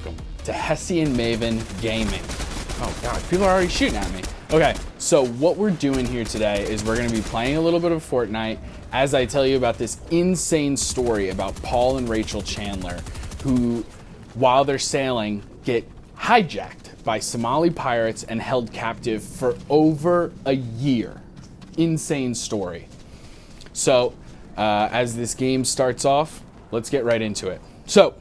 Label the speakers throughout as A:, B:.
A: welcome to Hessy and Maven Gaming. Oh god, people are already shooting at me. Okay, so what we're doing here today is we're gonna be playing a little bit of Fortnite as I tell you about this insane story about Paul and Rachel Chandler, who, while they're sailing, get hijacked by Somali pirates and held captive for over a year. Insane story. So, as this game starts off, let's get right into it. So,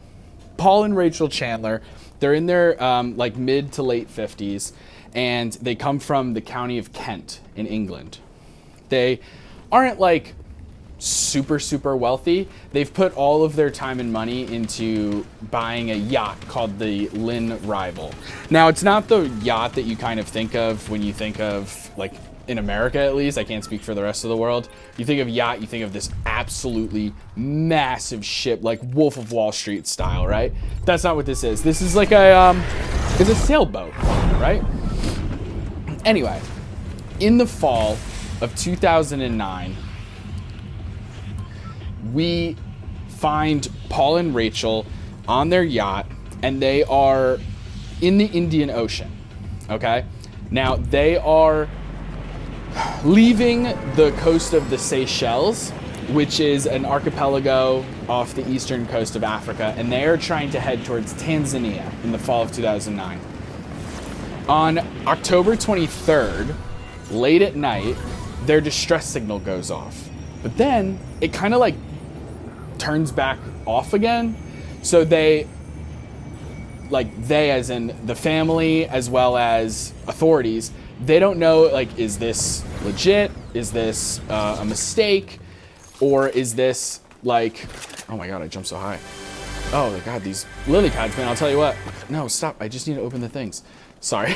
A: Paul and Rachel Chandler, they're in their like mid to late 50s, and they come from the county of Kent in England. They aren't like super wealthy. They've put all of their time and money into buying a yacht called the Lynn Rival. Now, it's not the yacht that you kind of think of when you think of, like, in America at least, I can't speak for the rest of the world. You think of yacht, you think of this absolutely massive ship, like Wolf of Wall Street style, right? That's not what this is. This is like it's a sailboat, right? Anyway, in the fall of 2009, we find Paul and Rachel on their yacht, and they are in the Indian Ocean, okay? Now, they are leaving the coast of the Seychelles, which is an archipelago off the eastern coast of Africa, and they are trying to head towards Tanzania in the fall of 2009. On October 23rd, late at night, their distress signal goes off. But then it kind of like turns back off again. So they as in the family as well as authorities, they don't know, like, is this legit? Is this a mistake? Or is this like, oh my god, I jumped so high. Oh my god, these lily pads, man, I'll tell you what. No, stop, I just need to open the things. Sorry.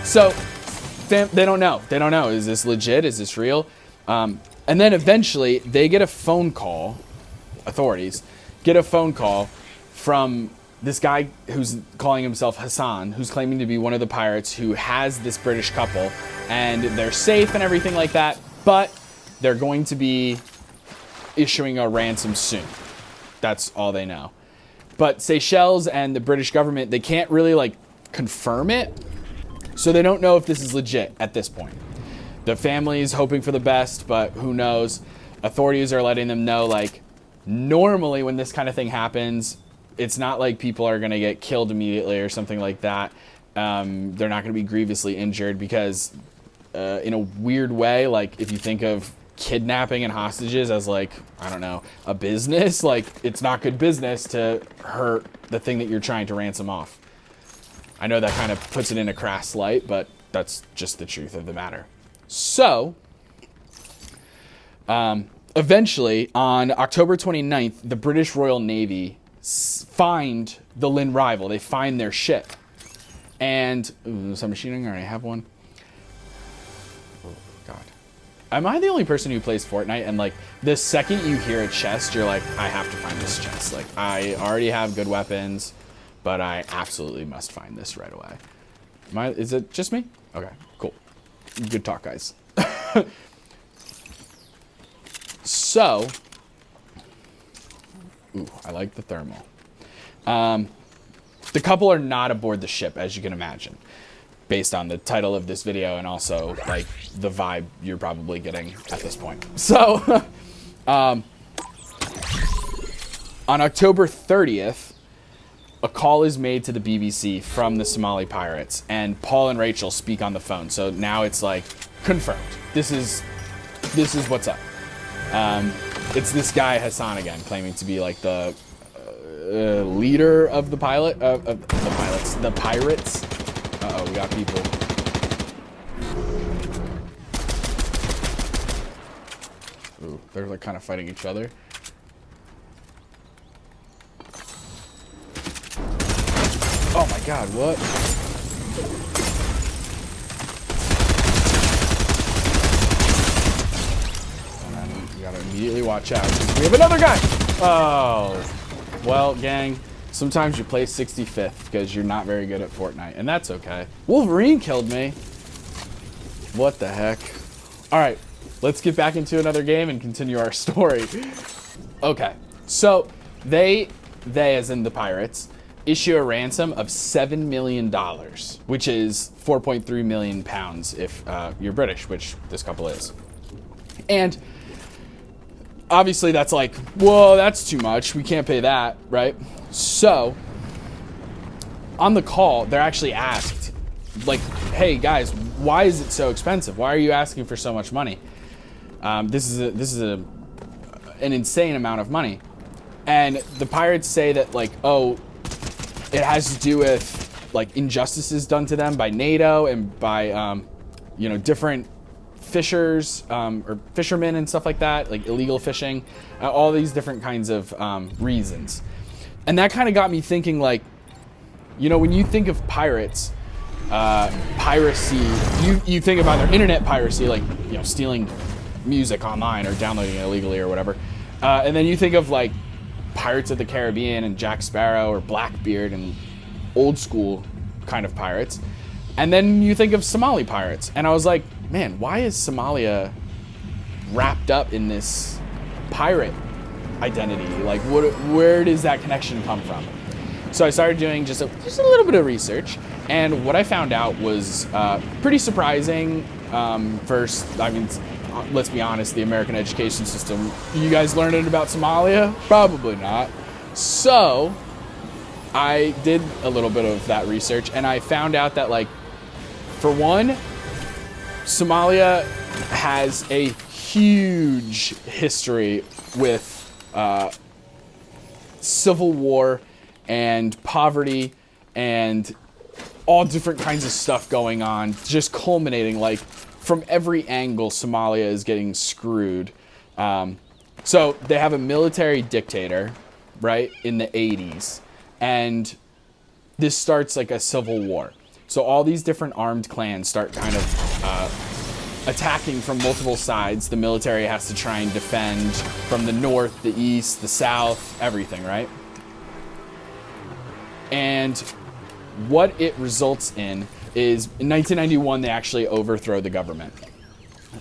A: So, they don't know. They don't know, is this legit? Is this real? And then eventually, they get a phone call, authorities, get a phone call from this guy who's calling himself Hassan, who's claiming to be one of the pirates who has this British couple, and they're safe and everything like that, but they're going to be issuing a ransom soon. That's all they know. But Seychelles and the British government, they can't really like confirm it, so they don't know if this is legit at this point. The family is hoping for the best, but who knows? Authorities are letting them know, like, normally when this kind of thing happens, it's not like people are going to get killed immediately or something like that. They're not going to be grievously injured because, in a weird way, like, if you think of kidnapping and hostages as, like, I don't know, a business, like, it's not good business to hurt the thing that you're trying to ransom off. I know that kind of puts it in a crass light, but that's just the truth of the matter. So, eventually, on October 29th, the British Royal Navy find the Lynn Rival. They find their ship. And, submachine gun, I already have one. Oh, God. Am I the only person who plays Fortnite? And, like, the second you hear a chest, you're like, I have to find this chest. Like, I already have good weapons, but I absolutely must find this right away. Is it just me? Okay, cool. Good talk, guys. So, ooh, I like the thermal. The couple are not aboard the ship, as you can imagine, based on the title of this video and also, like, the vibe you're probably getting at this point. So, on October 30th, a call is made to the BBC from the Somali pirates, and Paul and Rachel speak on the phone. So now it's like confirmed. This is what's up. It's this guy Hassan again, claiming to be like the leader of the the pirates. Uh-oh, we got people. Ooh, they're like kind of fighting each other. Oh my god, what? Oh man, you gotta immediately watch out. We have another guy! Oh. Well, gang, sometimes you play 65th because you're not very good at Fortnite, and that's okay. Wolverine killed me. What the heck? Alright, let's get back into another game and continue our story. Okay, so they as in the pirates, issue a ransom of $7 million, which is 4.3 million pounds if you're British, which this couple is. And obviously that's like, whoa, that's too much. We can't pay that, right? So on the call, they're actually asked, like, hey guys, why is it so expensive? Why are you asking for so much money? This is an insane amount of money. And the pirates say that, like, oh, it has to do with like injustices done to them by NATO and by different fishers or fishermen and stuff like that, like illegal fishing, all these different kinds of reasons. And that kind of got me thinking, like, when you think of pirates, piracy, you think about their internet piracy, like, stealing music online or downloading it illegally or whatever. And then you think of like Pirates of the Caribbean and Jack Sparrow or Blackbeard and old school kind of pirates. And then you think of Somali pirates. And I was like, man, why is Somalia wrapped up in this pirate identity? Like, where does that connection come from? So I started doing just a little bit of research. And what I found out was pretty surprising. First, I mean, let's be honest, the American education system, you guys learned it about Somalia? Probably not. So I did a little bit of that research, and I found out that, like, for one, Somalia has a huge history with civil war and poverty and all different kinds of stuff going on, just culminating, like, from every angle, Somalia is getting screwed. So they have a military dictator, right, in the 80s. And this starts like a civil war. So all these different armed clans start kind of attacking from multiple sides. The military has to try and defend from the north, the east, the south, everything, right? And what it results in is, in 1991, they actually overthrow the government.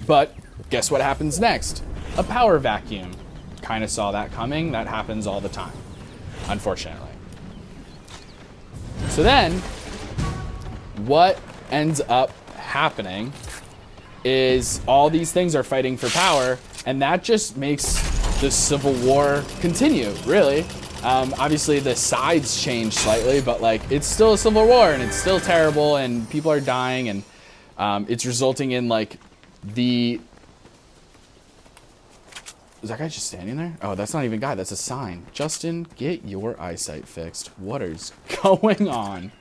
A: But guess what happens next? A power vacuum. Kind of saw that coming. That happens all the time, unfortunately. So then, what ends up happening is all these things are fighting for power, and that just makes the Civil War continue, really. Obviously the sides change slightly, but like, it's still a civil war and it's still terrible and people are dying, and it's resulting in like is that guy just standing there? Oh, that's not even a guy, that's a sign. Justin, get your eyesight fixed. What is going on?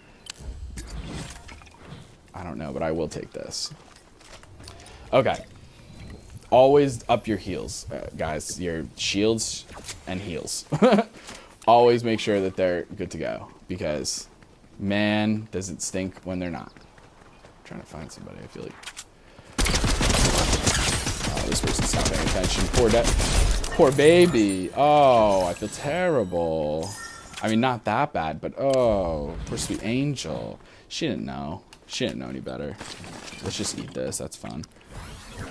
A: I don't know, but I will take this. Okay. Always up your heels, guys. Your shields and heels. Always make sure that they're good to go, because, man, does it stink when they're not. I'm trying to find somebody, I feel like. Oh, this person's not paying attention. Poor baby. Oh, I feel terrible. I mean, not that bad, but oh, poor sweet angel. She didn't know. She didn't know any better. Let's just eat this. That's fun.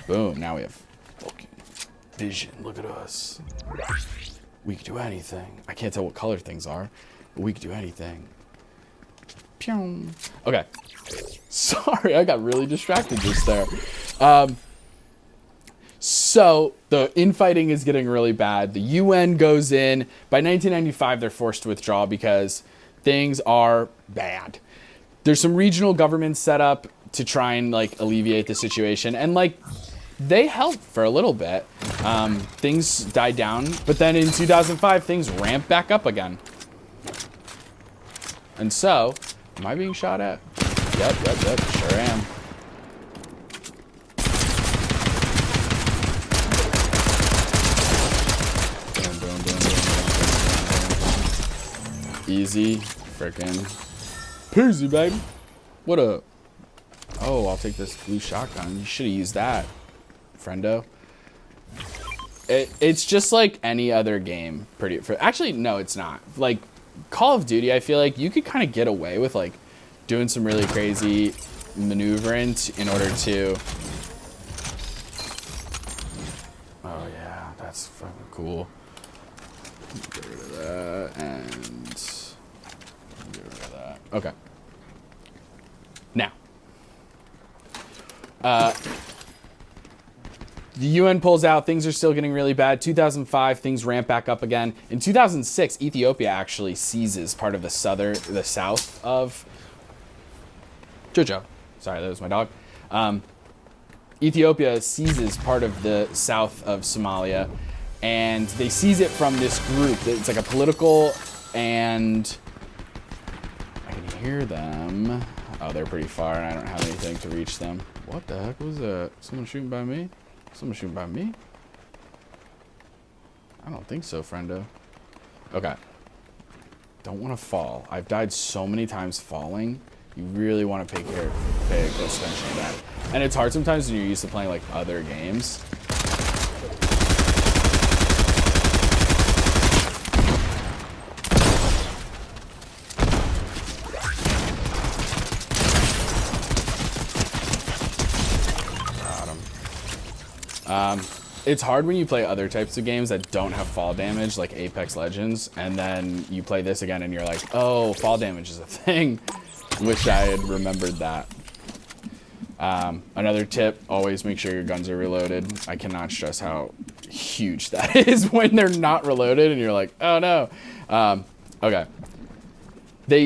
A: Boom. Now we have fucking vision. Look at us. We can do anything. I can't tell what color things are, but we can do anything. Pew. Okay. Sorry, I got really distracted just there. So the infighting is getting really bad. The UN goes in. By 1995, they're forced to withdraw because things are bad. There's some regional governments set up to try and like alleviate the situation, and like they helped for a little bit. Things died down, but then in 2005, things ramped back up again. And so, am I being shot at? Yep, sure am. Boom, boom, boom, boom. Easy, frickin' peasy, baby. What up? Oh, I'll take this blue shotgun. You should have used that, friendo. It's just like any other game. Actually, no, it's not. Like Call of Duty, I feel like you could kind of get away with like doing some really crazy maneuvering in order to. Oh yeah, that's fucking cool. Get rid of and get rid of that. Okay. Now, the UN pulls out. Things are still getting really bad. 2005, things ramp back up again. In 2006, Ethiopia actually seizes part of the south of Jojo. Sorry, that was my dog. Ethiopia seizes part of the south of Somalia, and they seize it from this group. It's like a political, and I can hear them. Oh, they're pretty far, and I don't have anything to reach them. What the heck was that? Someone shooting by me? Someone shooting by me? I don't think so, friendo. Okay. Don't want to fall. I've died so many times falling. You really want to pay close attention to that. And it's hard sometimes when you're used to playing like other games. Got him. It's hard when you play other types of games that don't have fall damage, like Apex Legends, and then you play this again and you're like, oh, fall damage is a thing. Wish I had remembered that. Another tip, always make sure your guns are reloaded. I cannot stress how huge that is when they're not reloaded and you're like, oh no. Okay. They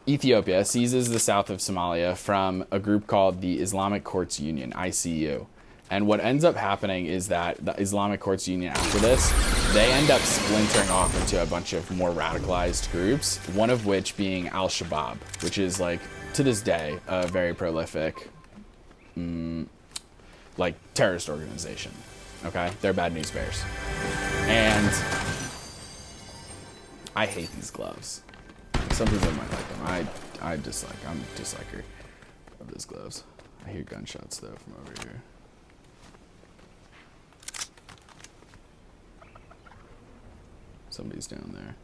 A: Ethiopia seizes the south of Somalia from a group called the Islamic Courts Union, ICU. And what ends up happening is that the Islamic Courts Union, after this, they end up splintering off into a bunch of more radicalized groups, one of which being Al-Shabaab, which is, like, to this day, a very prolific, like, terrorist organization. Okay? They're bad news bears. And I hate these gloves. Some people might like them. I'm a disliker of these gloves. I hear gunshots, though, from over here. Somebody's down there.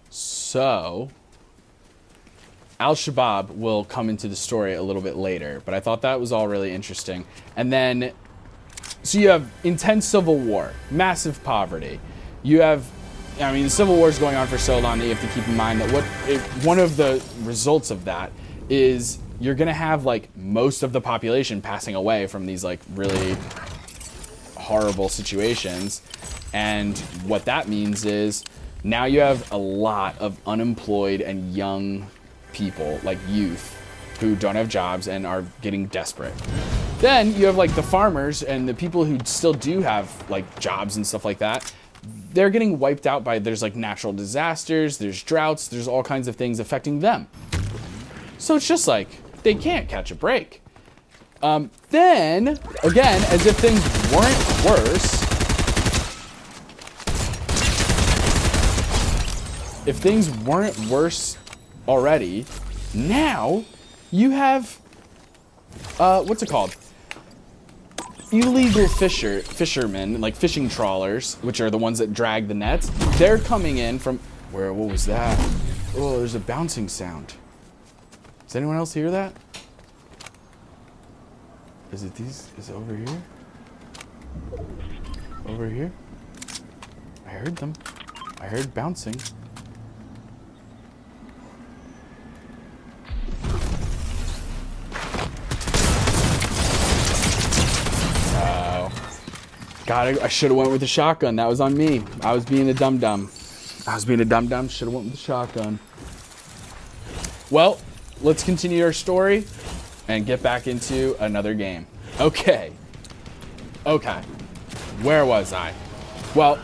A: So, Al-Shabaab will come into the story a little bit later, but I thought that was all really interesting. And then, so you have intense civil war, massive poverty. You have, I mean, the Civil War is going on for so long that you have to keep in mind that one of the results of that is you're going to have, like, most of the population passing away from these, like, really horrible situations. And what that means is now you have a lot of unemployed and young people, like youth, who don't have jobs and are getting desperate. Then you have, like, the farmers and the people who still do have, like, jobs and stuff like that. They're getting wiped out by, there's, like, natural disasters, there's droughts, there's all kinds of things affecting them. So it's just like, they can't catch a break. Then, again, as if things weren't worse, if things weren't worse already, now you have, what's it called? Illegal fishermen, like fishing trawlers, which are the ones that drag the nets. They're coming in from, what was that? Oh, there's a bouncing sound. Does anyone else hear that? Is it over here? Over here? I heard them. I heard bouncing. God, I should have went with the shotgun. That was on me. I was being a dum-dum. Should have went with the shotgun. Well, let's continue our story and get back into another game. Okay. Where was I? Well,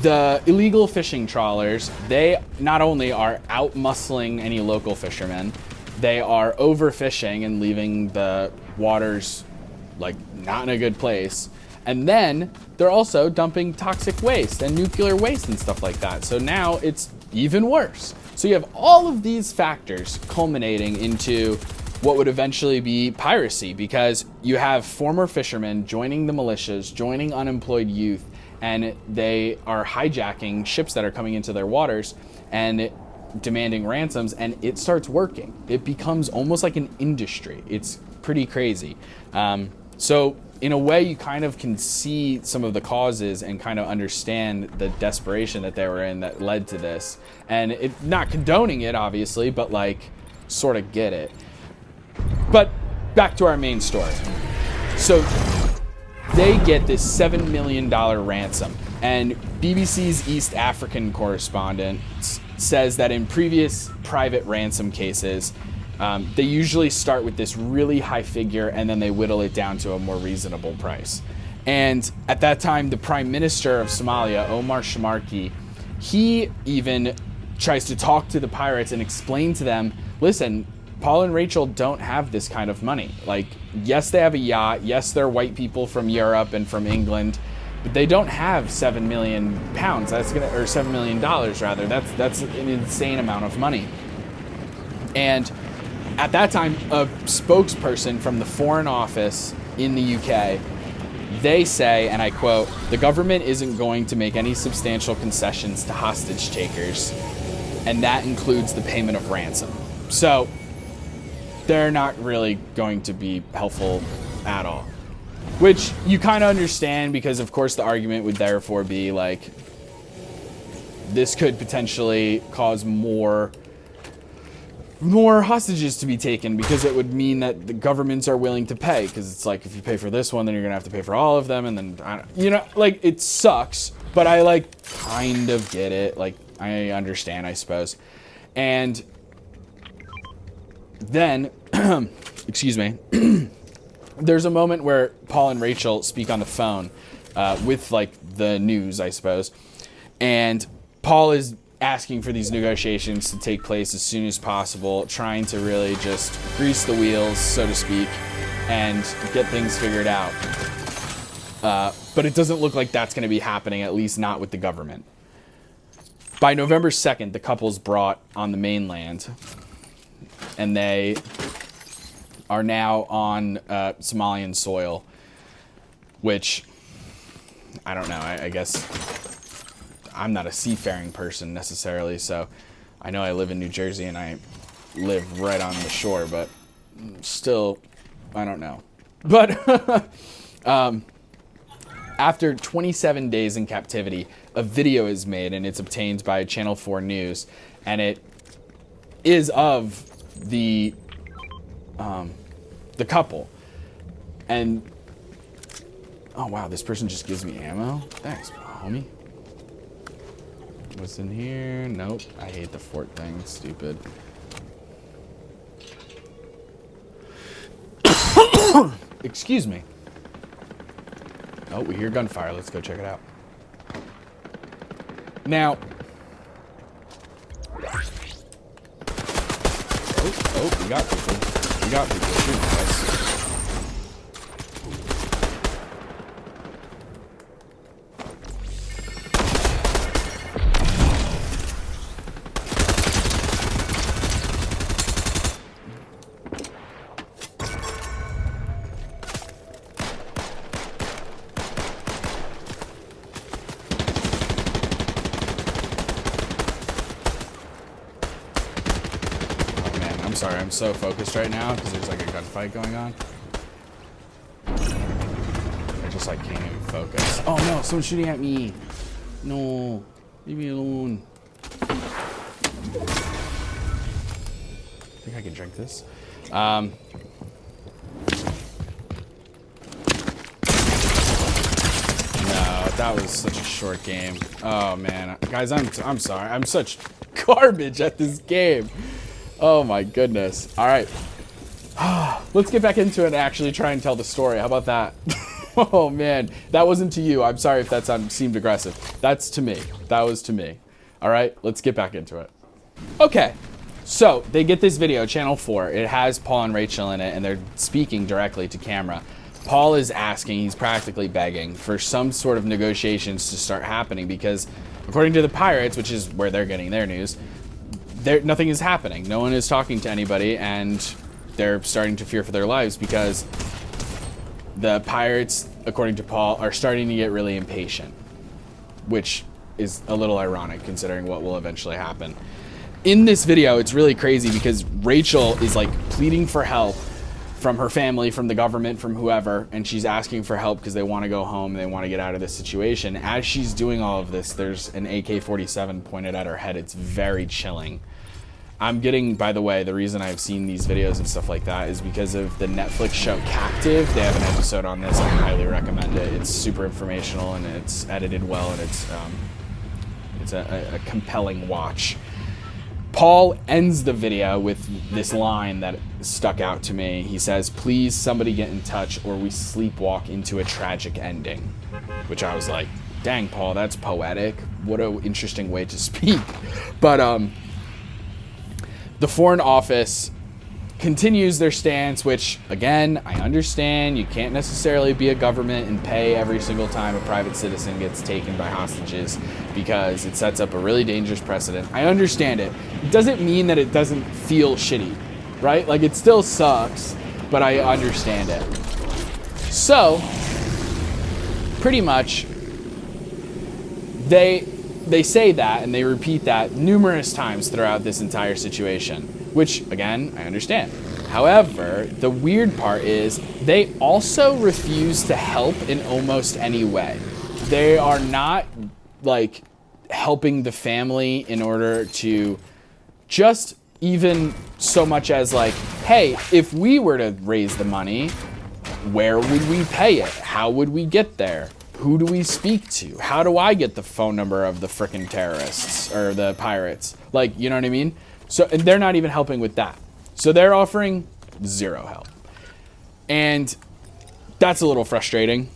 A: the illegal fishing trawlers, they not only are out-muscling any local fishermen, they are overfishing and leaving the waters, like, not in a good place. And then they're also dumping toxic waste and nuclear waste and stuff like that. So now it's even worse. So you have all of these factors culminating into what would eventually be piracy, because you have former fishermen joining the militias, joining unemployed youth, and they are hijacking ships that are coming into their waters and demanding ransoms, and it starts working. It becomes almost like an industry. It's pretty crazy. So in a way, you kind of can see some of the causes and kind of understand the desperation that they were in that led to this. And it, not condoning it, obviously, but like sort of get it. But back to our main story. So they get this $7 million ransom, and BBC's East African correspondent says that in previous private ransom cases, they usually start with this really high figure and then they whittle it down to a more reasonable price. And at that time, the Prime Minister of Somalia, Omar Shamarki, he even tries to talk to the pirates and explain to them, listen, Paul and Rachel don't have this kind of money. Like, yes, they have a yacht. Yes, they're white people from Europe and from England, but they don't have 7 million pounds. That's gonna, or $7 million rather. That's an insane amount of money. And at that time, a spokesperson from the Foreign Office in the UK, they say, and I quote, "The government isn't going to make any substantial concessions to hostage takers, and that includes the payment of ransom." So they're not really going to be helpful at all. Which you kind of understand, because of course the argument would therefore be like, this could potentially cause more hostages to be taken, because it would mean that the governments are willing to pay, because it's like, if you pay for this one, then you're gonna have to pay for all of them, and then you know, like, it sucks, but I like kind of get it. Like, I understand, I suppose. And then excuse me, there's a moment where Paul and Rachel speak on the phone with like the news, I suppose, and Paul is asking for these negotiations to take place as soon as possible, trying to really just grease the wheels, so to speak, and get things figured out. But it doesn't look like that's going to be happening, at least not with the government. By November 2nd, the couple's brought on the mainland, and they are now on Somalian soil, which, I don't know, I guess I'm not a seafaring person necessarily, so I know I live in New Jersey and I live right on the shore, but still, I don't know. But after 27 days in captivity, a video is made, and it's obtained by Channel 4 News, and it is of the couple. And oh wow, this person just gives me ammo. Thanks, homie. What's in here? Nope. I hate the fort thing. Stupid. Excuse me. Oh, we hear gunfire. Let's go check it out. Now. Oh, we got people. We got people shooting at us. Sorry, I'm so focused right now because there's like a gunfight going on. I just like can't even focus. Oh no, someone's shooting at me. No, leave me alone. I think I can drink this. No, that was such a short game. Oh man, guys, I'm sorry. I'm such garbage at this game. Oh my goodness. All right. Let's get back into it and actually try and tell the story. How about that? Oh man, that wasn't to you. I'm sorry if that seemed aggressive. That's to me. That was to me. All right, let's get back into it. Okay, so they get this video, Channel 4. It has Paul and Rachel in it, and they're speaking directly to camera. Paul is asking, he's practically begging for some sort of negotiations to start happening, because according to the pirates, which is where they're getting their news, nothing is happening. No one is talking to anybody, and they're starting to fear for their lives because the pirates, according to Paul, are starting to get really impatient. which is a little ironic considering what will eventually happen. In this video, it's really crazy because Rachel is like pleading for help from her family, from the government, from whoever, and she's asking for help because they want to go home, they want to get out of this situation. As she's doing all of this, there's an AK-47 pointed at her head. It's very chilling. I'm getting, by the way, the reason I've seen these videos and stuff like that is because of the Netflix show Captive. They have an episode on this. I highly recommend it. It's super informational and it's edited well, and it's a compelling watch. Paul ends the video with this line that stuck out to me. He says, "Please, somebody get in touch or we sleepwalk into a tragic ending." Which I was like, dang, Paul, that's poetic. What an interesting way to speak. But the Foreign Office continues their stance, which, again, I understand. You can't necessarily be a government and pay every single time a private citizen gets taken by hostages because it sets up a really dangerous precedent. I understand it. It doesn't mean that it doesn't feel shitty, right? Like, it still sucks, but I understand it. So, pretty much, they say that and they repeat that numerous times throughout this entire situation, which, again, I understand. However, the weird part is they also refuse to help in almost any way. They are not, like, helping the family in order to just even so much as, like, hey, if we were to raise the money, where would we pay it? How would we get there? Who do we speak to? How do I get the phone number of the frickin' terrorists or the pirates? Like, you know what I mean? So, and they're not even helping with that. So they're offering zero help. And that's a little frustrating.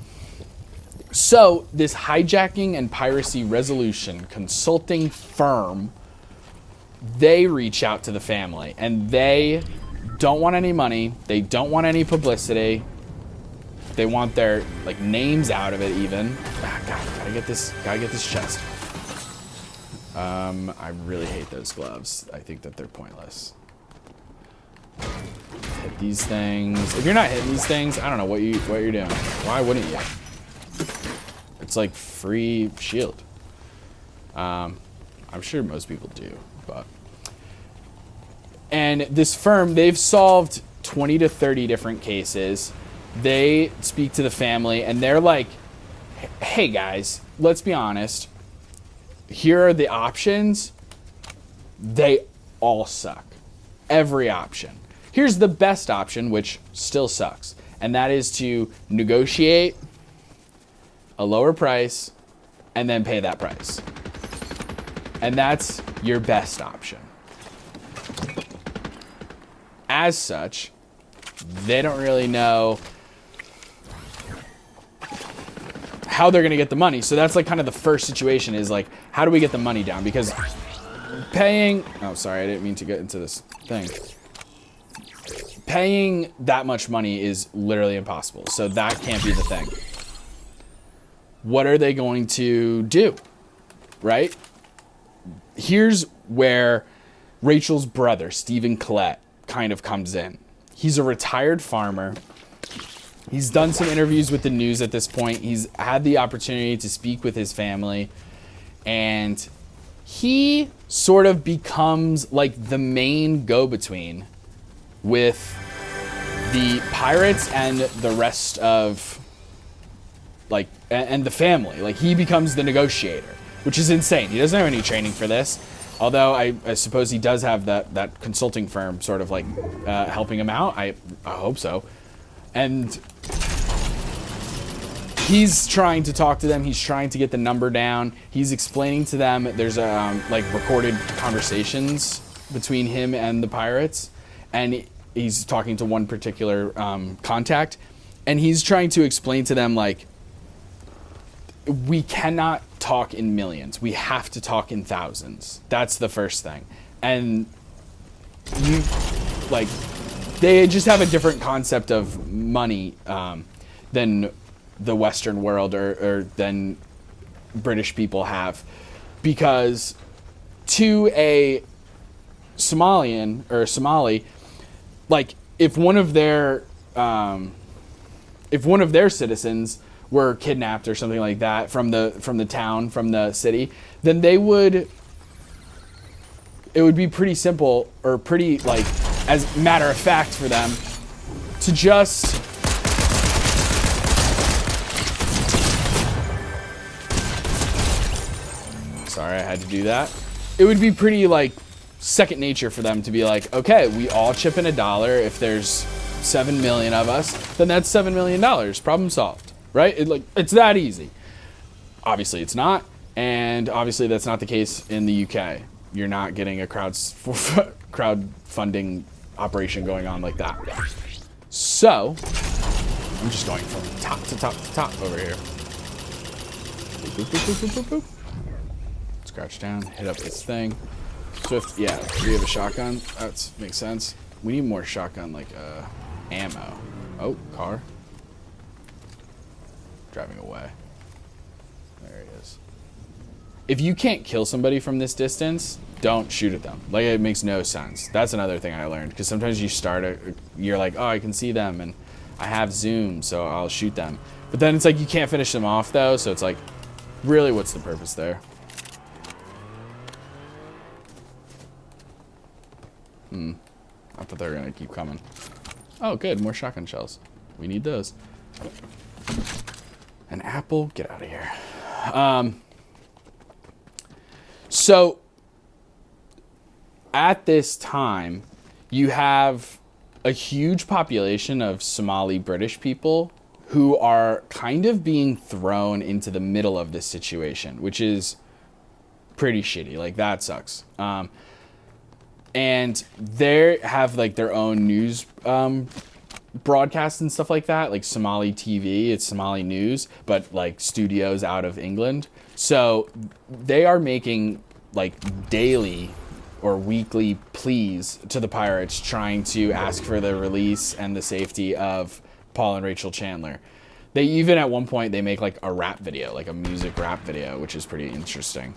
A: So this hijacking and piracy resolution consulting firm, they reach out to the family and they don't want any money. They don't want any publicity. They want their, like, names out of it even. Gotta get this chest. I really hate those gloves. I think that they're pointless. Hit these things. If you're not hitting these things, I don't know what you're doing. Why wouldn't you? It's like free shield. I'm sure most people do, but. And this firm, they've solved 20 to 30 different cases. They speak to the family and they're like, hey guys, let's be honest. Here are the options. They all suck. Every option. Here's the best option, which still sucks. And that is to negotiate a lower price and then pay that price. And that's your best option. As such, they don't really know how they're going to get the money. So that's like kind of the first situation is like, how do we get the money down? Because paying, oh, sorry, I didn't mean to get into this thing. Paying that much money is literally impossible. So that can't be the thing. What are they going to do? Right? Here's where Rachel's brother, Stephen Collette, kind of comes in. He's a retired farmer. He's done some interviews with the news at this point. He's had the opportunity to speak with his family. And he sort of becomes like the main go-between with the pirates and the rest of, like, and the family. Like, he becomes the negotiator, which is insane. He doesn't have any training for this. Although I suppose he does have that consulting firm sort of like helping him out. I hope so. And he's trying to talk to them. He's trying to get the number down. He's explaining to them. There's like recorded conversations between him and the pirates, and he's talking to one particular contact, and he's trying to explain to them, like, we cannot talk in millions. We have to talk in thousands. That's the first thing. And you, like, they just have a different concept of money than the Western world or than British people have. Because to a Somalian or Somali, like, if one of their citizens were kidnapped or something like that from the town, from the city, then it would be pretty simple, or pretty, like, as matter of fact for them to just sorry, I had to do that. It would be pretty, like, second nature for them to be like, okay, we all chip in $1. If there's 7 million of us, then that's $7 million. Problem solved, right? It's that easy. Obviously, it's not, and obviously that's not the case in the UK. You're not getting a crowdfunding operation going on like that. So, I'm just going from top to top to top over here. Boop, boop, boop, boop, boop, boop. Scratch down, hit up this thing. Swift, yeah, we have a shotgun. That makes sense. We need more shotgun, like, ammo. Oh, car. Driving away. There he is. If you can't kill somebody from this distance, don't shoot at them. Like, it makes no sense. That's another thing I learned, because sometimes you're like, oh, I can see them, and I have zoom, so I'll shoot them. But then it's like, you can't finish them off, though, so it's like, really, what's the purpose there? I thought they were gonna keep coming. Oh, good, more shotgun shells. We need those. An apple, get out of here. So, at this time, you have a huge population of Somali British people who are kind of being thrown into the middle of this situation, which is pretty shitty. Like, that sucks. And they have, like, their own news broadcasts and stuff like that, like Somali TV. It's Somali news, but, like, studios out of England. So they are making, like, daily or weekly pleas to the pirates, trying to ask for the release and the safety of Paul and Rachel Chandler. They even, at one point, they make, like, a rap video, like a music rap video, which is pretty interesting.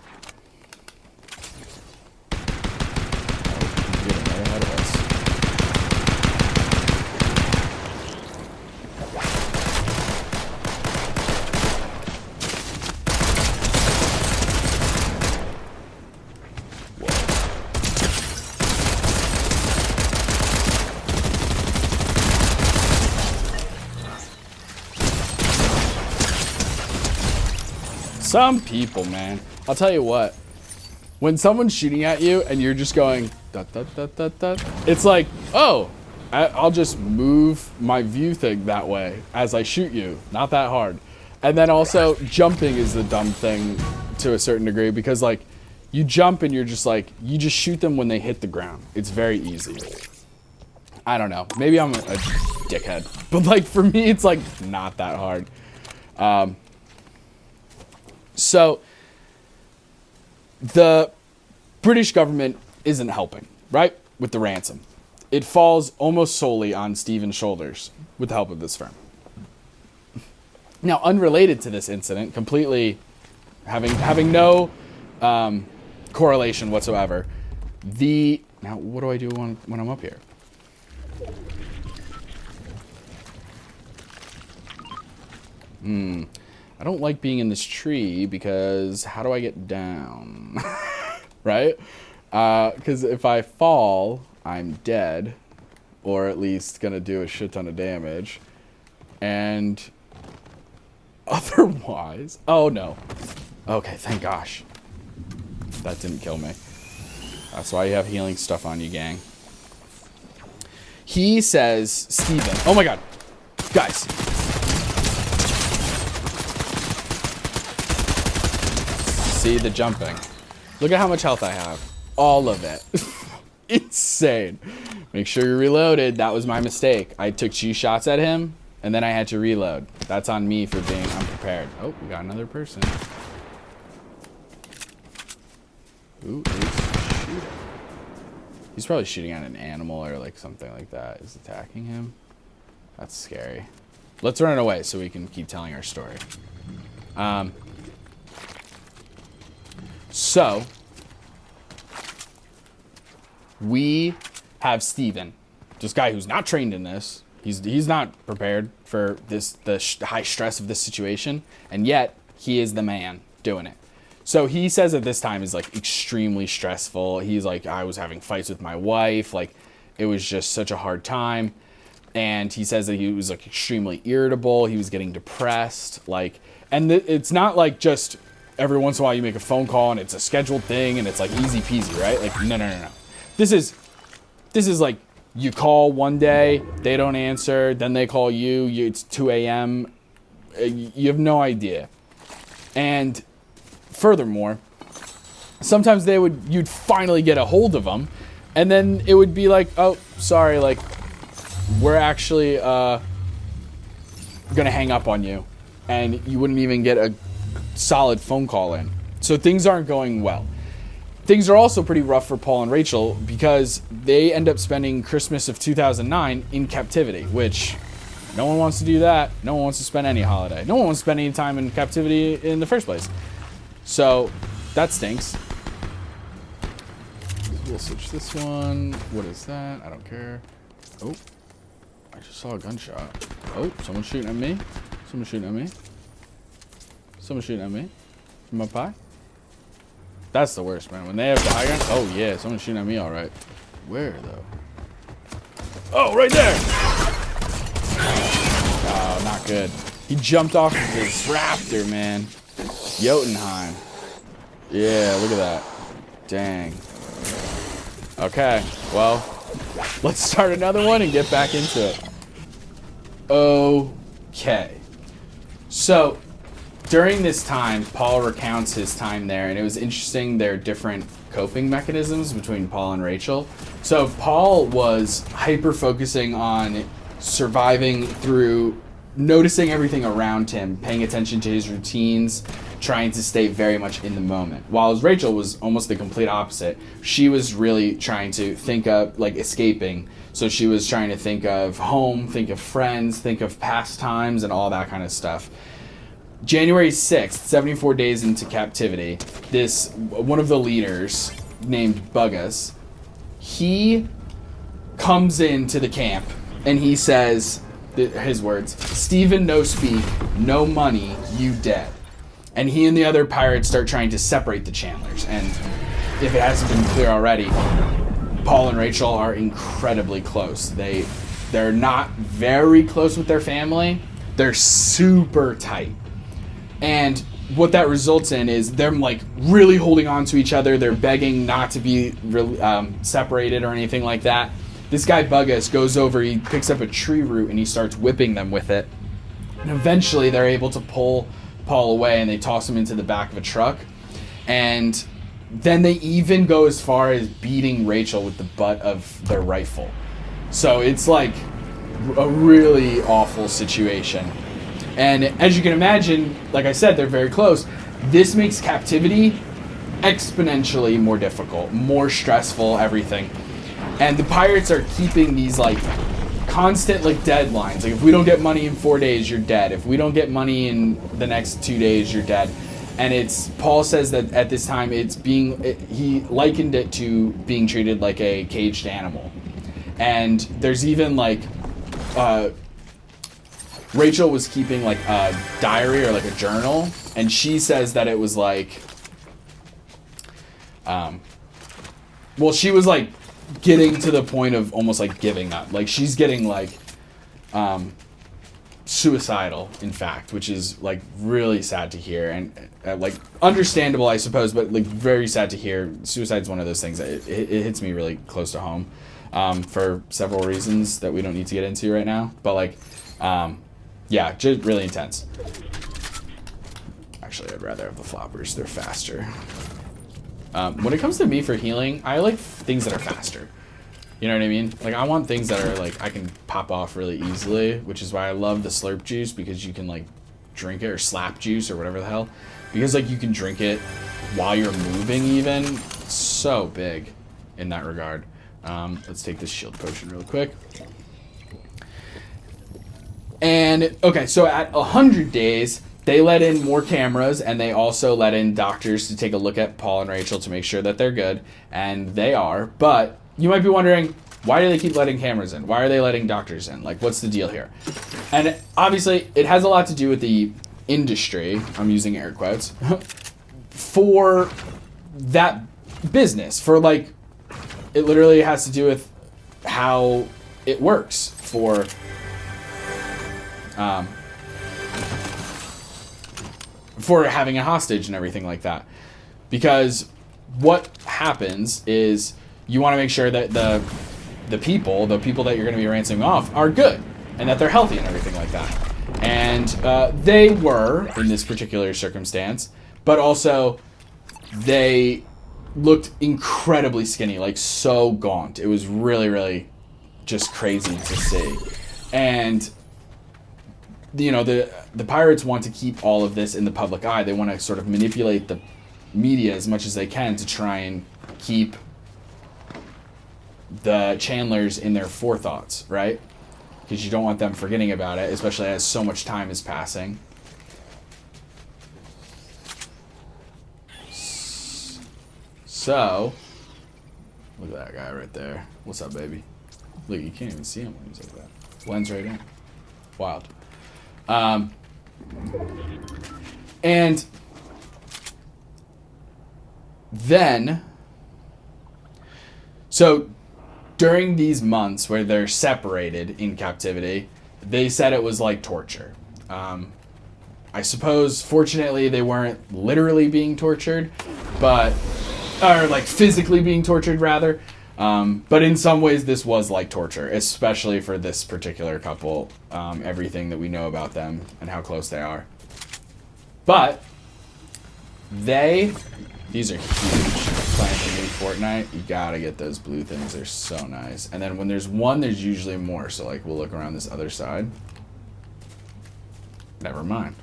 A: Some people, man. I'll tell you what. When someone's shooting at you and you're just going, dut, dut, dut, dut, dut, it's like, oh, I'll just move my view thing that way as I shoot you. Not that hard. And then also, jumping is the dumb thing to a certain degree, because, like, you jump and you're just like, you just shoot them when they hit the ground. It's very easy. I don't know. Maybe I'm a dickhead. But, like, for me, it's, like, not that hard. So, the British government isn't helping, right, with the ransom. It falls almost solely on Stephen's shoulders with the help of this firm. Now, unrelated to this incident, completely having no correlation whatsoever, now what do I do when I'm up here? I don't like being in this tree, because how do I get down? Right? Because if I fall, I'm dead, or at least gonna do a shit ton of damage. And otherwise, oh no. Okay, thank gosh. That didn't kill me. That's why you have healing stuff on you, gang. He says, Stephen, oh my god, guys. See the jumping. Look at how much health I have. All of it. Insane. Make sure you're reloaded. That was my mistake. I took 2 shots at him, and then I had to reload. That's on me for being unprepared. Oh, we got another person. Who is shooting? He's probably shooting at an animal or like something like that. Is attacking him. That's scary. Let's run it away so we can keep telling our story. So, we have Stephen, this guy who's not trained in this, He's not prepared for the high stress of this situation, and yet he is the man doing it. So he says at this time is like extremely stressful. He's like, I was having fights with my wife. Like, it was just such a hard time. And he says that he was like extremely irritable. He was getting depressed. Like, and it's not like just every once in a while you make a phone call and it's a scheduled thing and it's like easy peasy, right? Like, no. This is like you call one day, they don't answer, then they call you, it's 2 a.m. You have no idea. And furthermore, sometimes you'd finally get a hold of them, and then it would be like, oh, sorry, like, we're actually gonna hang up on you, and you wouldn't even get a solid phone call in. So things aren't going well. Things are also pretty rough for Paul and Rachel because they end up spending Christmas of 2009 in captivity, which no one wants to do that. No one wants to spend any holiday. No one wants to spend any time in captivity in the first place. So that stinks. We'll switch this one. What is that? I don't care. Oh, I just saw a gunshot. Oh, someone's shooting at me. Someone's shooting at me. Someone's shooting at me. From up high. That's the worst, man. When they have the high ground. Oh, yeah. Someone's shooting at me, all right. Where, though? Oh, right there. Oh, not good. He jumped off of his raptor, man. Jotunheim. Yeah, look at that. Dang. Okay, well, let's start another one and get back into it. Okay. So, during this time, Paul recounts his time there, and it was interesting their different coping mechanisms between Paul and Rachel. So Paul was hyper-focusing on surviving through noticing everything around him, paying attention to his routines, trying to stay very much in the moment. While Rachel was almost the complete opposite. She was really trying to think of, like, escaping. So she was trying to think of home, think of friends, think of pastimes, and all that kind of stuff. January 6th, 74 days into captivity, one of the leaders named Buggas, he comes into the camp and he says, his words, "Stephen no speak, no money, you dead." And he and the other pirates start trying to separate the Chandlers. And if it hasn't been clear already, Paul and Rachel are incredibly close. They're not very close with their family. They're super tight. And what that results in is them like really holding on to each other. They're begging not to be separated or anything like that. This guy Buggas goes over, he picks up a tree root and he starts whipping them with it. And eventually they're able to pull Paul away and they toss him into the back of a truck. And then they even go as far as beating Rachel with the butt of their rifle. So it's like a really awful situation. And as you can imagine, like I said, they're very close. This makes captivity exponentially more difficult, more stressful, everything. And the pirates are keeping these like constant like deadlines. Like if we don't get money in 4 days, you're dead. If we don't get money in the next 2 days, you're dead. And Paul says that at this time he likened it to being treated like a caged animal. And there's even like Rachel was keeping like a diary or like a journal, and she says that it was like, she was like getting to the point of almost like giving up. Like she's getting like suicidal, in fact, which is like really sad to hear and like understandable, I suppose, but like very sad to hear. Suicide's one of those things that it hits me really close to home for several reasons that we don't need to get into right now. But like, yeah, just really intense. Actually, I'd rather have the floppers. They're faster. When it comes to me for healing, I like things that are faster. You know what I mean? Like, I want things that are, like, I can pop off really easily, which is why I love the slurp juice, because you can, like, drink it, or slap juice, or whatever the hell. Because, like, you can drink it while you're moving, even. It's so big in that regard. Let's take this shield potion real quick. And, okay, so at 100 days, they let in more cameras, and they also let in doctors to take a look at Paul and Rachel to make sure that they're good. And they are. But you might be wondering, Why do they keep letting cameras in? Why are they letting doctors in? Like, what's the deal here? And obviously, it has a lot to do with the industry, I'm using air quotes, for that business. For, like, it literally has to do with how it works for having a hostage and everything like that. Because what happens is you want to make sure that the people that you're going to be ransoming off are good and that they're healthy and everything like that. And they were in this particular circumstance, but also they looked incredibly skinny, like so gaunt. It was really, really just crazy to see. And you know, the pirates want to keep all of this in the public eye. They want to sort of manipulate the media as much as they can to try and keep the Chandlers in their forethoughts, right? Because you don't want them forgetting about it, especially as so much time is passing. So, look at that guy right there. What's up, baby? Look, you can't even see him when he's like that. Blends right in. Wild. And then, so during these months where they're separated in captivity, they said it was like torture. I suppose, fortunately, they weren't literally being tortured, or like physically being tortured, rather. But in some ways, this was like torture, especially for this particular couple, everything that we know about them and how close they are. But these are huge. Playing the new Fortnite, you gotta get those blue things. They're so nice. And then when there's one, there's usually more. So like, we'll look around this other side. Never mind.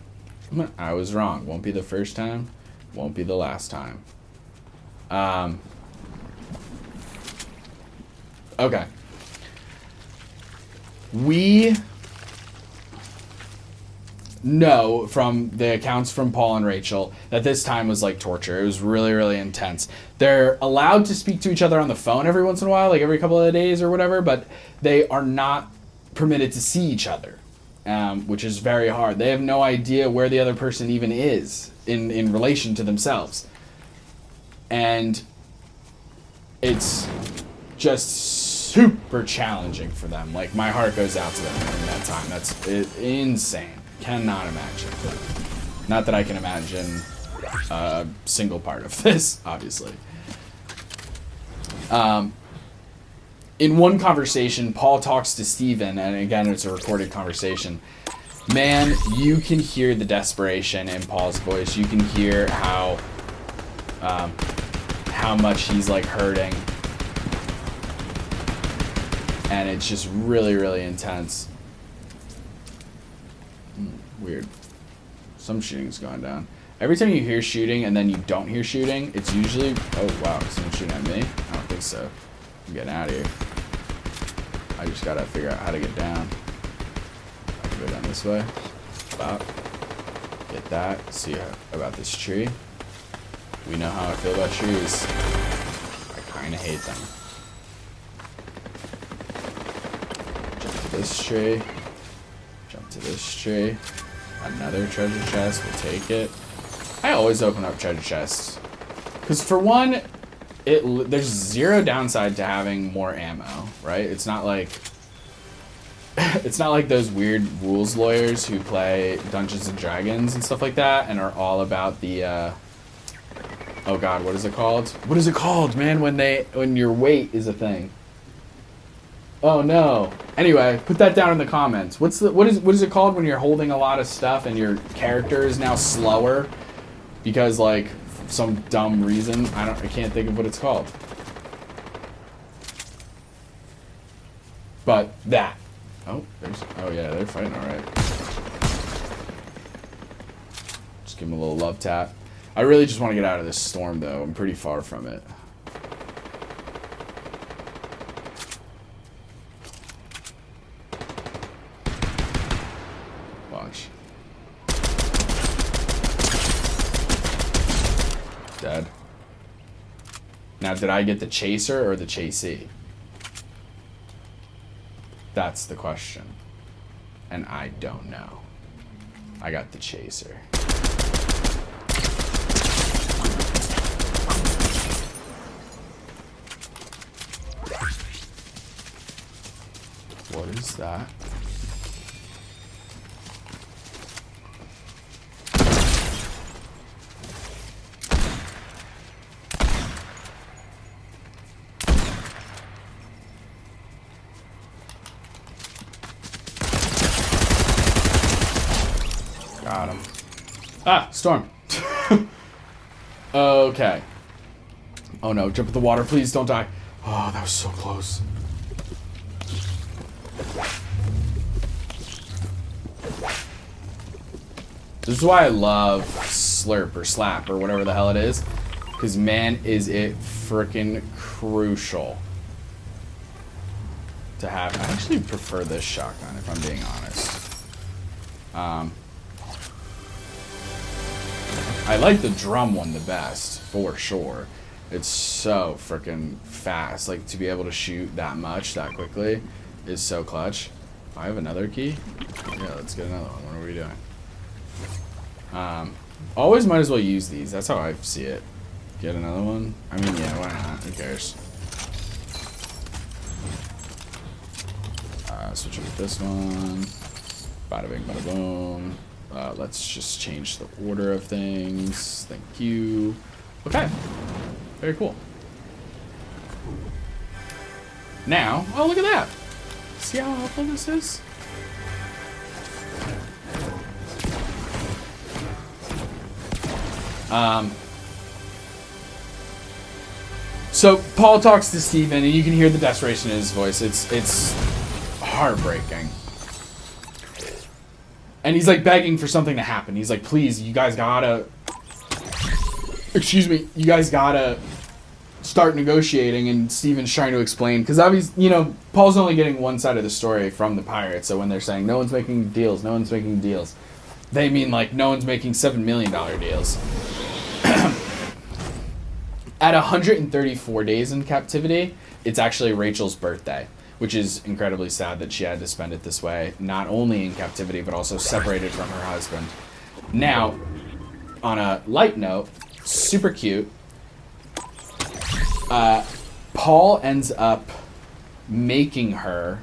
A: I was wrong. Won't be the first time. Won't be the last time. Okay. We know from the accounts from Paul and Rachel that this time was like torture. It was really, really intense. They're allowed to speak to each other on the phone every once in a while, like every couple of days or whatever, but they are not permitted to see each other, which is very hard. They have no idea where the other person even is in relation to themselves. And it's just super challenging for them. Like, my heart goes out to them in that time. That's insane. Cannot imagine. Not that I can imagine a single part of this, obviously. In one conversation, Paul talks to Steven, and again, it's a recorded conversation. Man, you can hear the desperation in Paul's voice. You can hear how much he's like hurting. And it's just really, really intense. Weird. Some shooting's gone down. Every time you hear shooting and then you don't hear shooting, it's usually... Oh, wow. Someone's shooting at me? I don't think so. I'm getting out of here. I just gotta figure out how to get down. I can go down this way. Stop. Get that. See about this tree. We know how I feel about trees. I kinda hate them. Jump to this tree. Jump to this tree. Another treasure chest. We'll take it. I always open up treasure chests. Because for one, there's zero downside to having more ammo, right? It's not like... it's not like those weird rules lawyers who play Dungeons and Dragons and stuff like that and are all about the... oh god, what is it called? What is it called, man, when your weight is a thing? Oh no. Anyway, put that down in the comments. What is it called when you're holding a lot of stuff and your character is now slower because like some dumb reason? I can't think of what it's called. But that. Oh yeah, they're fighting all right. Just give them a little love tap. I really just want to get out of this storm though. I'm pretty far from it. Watch. Dead. Now, did I get the chaser or the chasee? That's the question. And I don't know. I got the chaser. What is that? Got him. Ah, storm. Okay. Oh no, jump in the water, please don't die. Oh, that was so close. This is why I love Slurp or Slap or whatever the hell it is. Because man, is it freaking crucial to have. I actually prefer this shotgun if I'm being honest. I like the drum one the best, for sure. It's so freaking fast. Like, to be able to shoot that much, that quickly, is so clutch. I have another key? Yeah, let's get another one. What are we doing? Always might as well use these. That's how I see it. Get another one? I mean, yeah, why not? Who cares? Switch it with this one. Bada bing, bada boom. Let's just change the order of things. Thank you. Okay. Very cool. Now, oh, look at that. See how helpful this is? So Paul talks to Steven, and you can hear the desperation in his voice. It's heartbreaking. And he's like begging for something to happen. He's like, please, you guys gotta... Excuse me, you guys gotta start negotiating. And Steven's trying to explain, because obviously, you know, Paul's only getting one side of the story from the pirates. So when they're saying, no one's making deals, no one's making deals, they mean like no one's making $7 million deals. At 134 days in captivity, it's actually Rachel's birthday, which is incredibly sad that she had to spend it this way, not only in captivity, but also separated from her husband. Now, on a light note, super cute, Paul ends up making her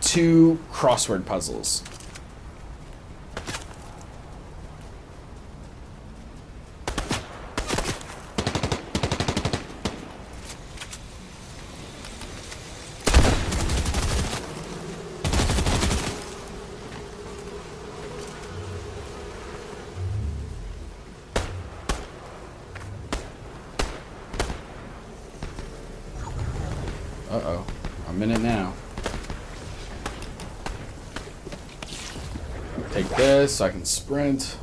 A: 2 crossword puzzles. Uh-oh. I'm in it now. Take this so I can sprint.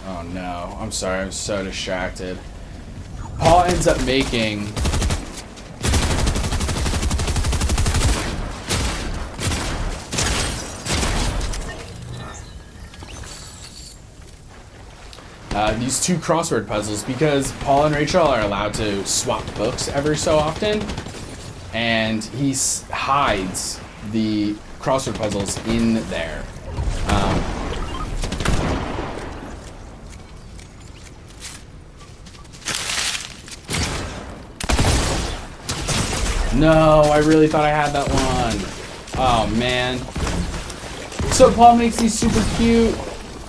A: Oh no. I'm sorry. I'm so distracted. Paul ends up making... these 2 crossword puzzles because Paul and Rachel are allowed to swap books every so often, and he hides the crossword puzzles in there. No, I really thought I had that one. Oh man. So Paul makes these super cute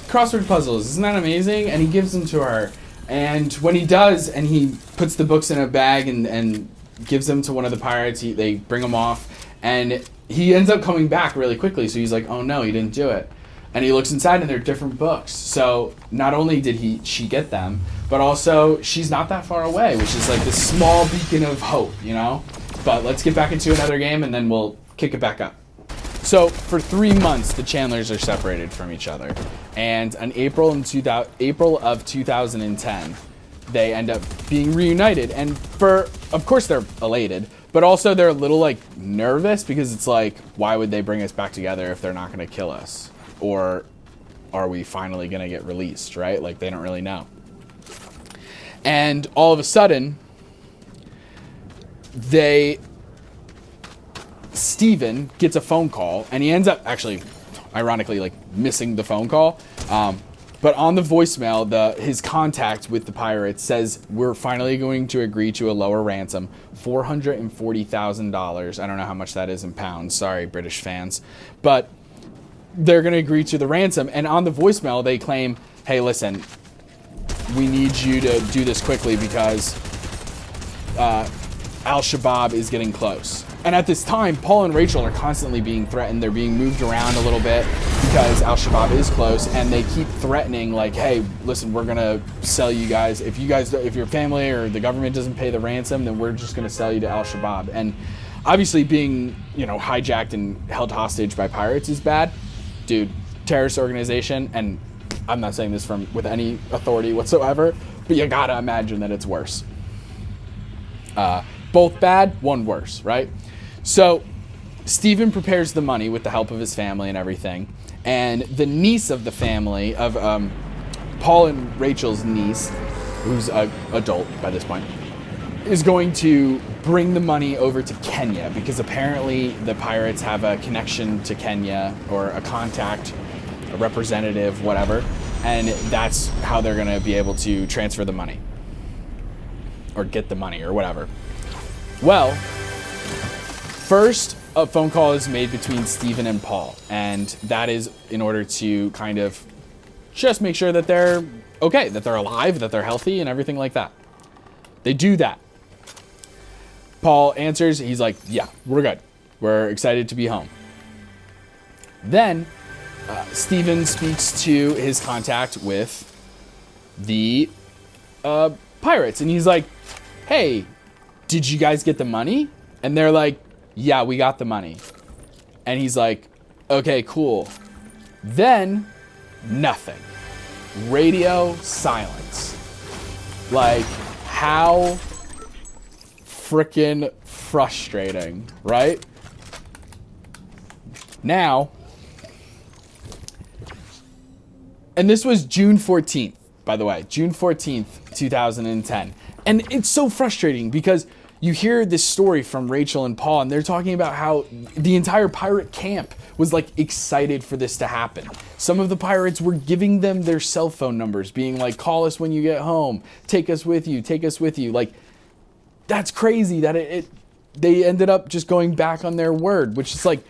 A: crossword puzzles. Isn't that amazing? And he gives them to her. And when he does, and he puts the books in a bag and gives them to one of the pirates, they bring them off. And he ends up coming back really quickly. So he's like, oh no, he didn't do it. And he looks inside and they're different books. So not only did she get them, but also she's not that far away, which is like this small beacon of hope, you know? But let's get back into another game and then we'll kick it back up. So for 3 months, the Chandlers are separated from each other. And in April of 2010, they end up being reunited. And of course they're elated, But also they're a little like nervous because it's like, why would they bring us back together if they're not going to kill us? Or are we finally going to get released, right? Like they don't really know. And all of a sudden, Steven gets a phone call, and he ends up actually, ironically, like missing the phone call. But on the voicemail, his contact with the pirates says, we're finally going to agree to a lower ransom, $440,000. I don't know how much that is in pounds. Sorry, British fans. But they're going to agree to the ransom. And on the voicemail, they claim, hey, listen, we need you to do this quickly because Al-Shabaab is getting close. And at this time, Paul and Rachel are constantly being threatened. They're being moved around a little bit because Al-Shabaab is close, and they keep threatening, like, hey, listen, we're going to sell you guys. If your family or the government doesn't pay the ransom, then we're just going to sell you to Al-Shabaab. And obviously being, hijacked and held hostage by pirates is bad. Dude, terrorist organization, and I'm not saying this with any authority whatsoever, but you got to imagine that it's worse. Both bad, one worse, right? So Steven prepares the money with the help of his family and everything. And the niece of the family, of Paul and Rachel's niece, who's an adult by this point, is going to bring the money over to Kenya because apparently the pirates have a connection to Kenya, or a contact, a representative, whatever. And that's how they're going to be able to transfer the money or get the money or whatever. Well, first, a phone call is made between Steven and Paul, and that is in order to kind of just make sure that they're okay, that they're alive, that they're healthy, and everything like that. They do that. Paul answers. He's like, yeah, we're good. We're excited to be home. Then, Steven speaks to his contact with the pirates, and he's like, hey, did you guys get the money? And they're like, yeah, we got the money. And he's like, okay, cool. Then, nothing. Radio silence. Like, how freaking frustrating, right? Now, and this was June 14th, by the way, June 14th, 2010. And it's so frustrating because you hear this story from Rachel and Paul, and they're talking about how the entire pirate camp was like excited for this to happen. Some of the pirates were giving them their cell phone numbers, being like, call us when you get home, take us with you, take us with you. Like, that's crazy that they ended up just going back on their word, which is like,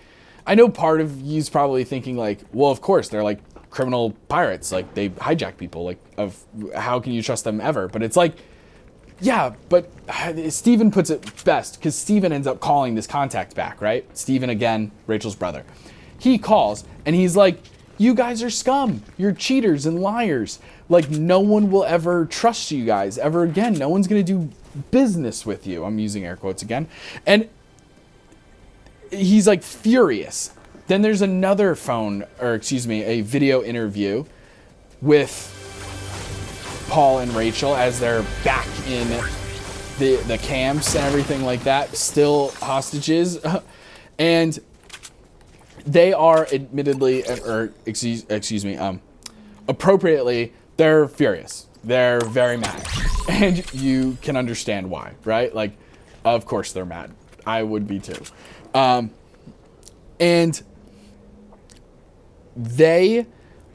A: I know part of you's probably thinking like, well, of course, they're like criminal pirates, like they hijack people, like how can you trust them ever? But it's like, yeah, but Steven puts it best because Steven ends up calling this contact back, right? Steven, again, Rachel's brother. He calls and he's like, you guys are scum. You're cheaters and liars. Like, no one will ever trust you guys ever again. No one's going to do business with you. I'm using air quotes again. And he's like furious. Then there's another a video interview with Paul and Rachel as they're back in the camps and everything like that, still hostages. And they are appropriately, they're furious. They're very mad. And you can understand why, right? Like, of course they're mad. I would be too. And they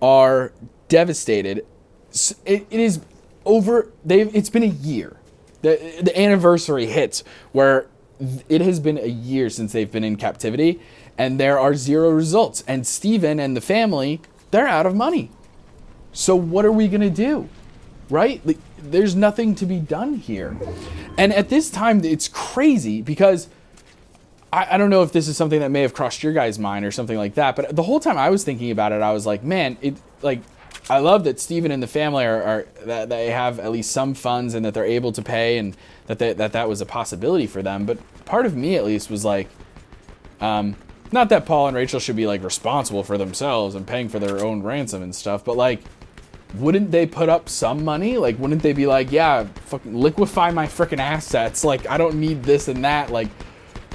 A: are devastated. It is over. It's been a year. The anniversary hits where it has been a year since they've been in captivity, and there are zero results. And Steven and the family, they're out of money. So what are we gonna do, right? Like, there's nothing to be done here. And at this time, it's crazy because I don't know if this is something that may have crossed your guys' mind or something like that, but the whole time I was thinking about it, I was like, man, I love that Steven and the family are that they have at least some funds and that they're able to pay, and that was a possibility for them. But part of me at least was like, not that Paul and Rachel should be like responsible for themselves and paying for their own ransom and stuff, but like, wouldn't they put up some money? Like, wouldn't they be like, yeah, fucking liquefy my freaking assets. Like, I don't need this and that. Like,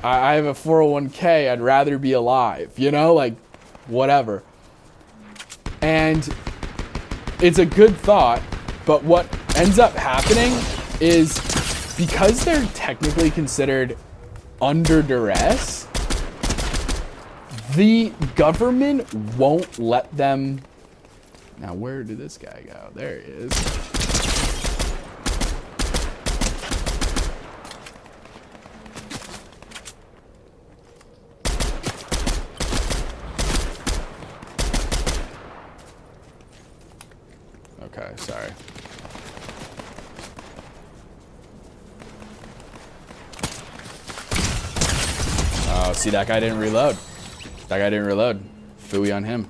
A: I have a 401k. I'd rather be alive, you know, like whatever. And it's a good thought, but what ends up happening is because they're technically considered under duress, the government won't let them. Now, where did this guy go? There he is. Okay, sorry. Oh, see, that guy didn't reload. That guy didn't reload. Phooey on him.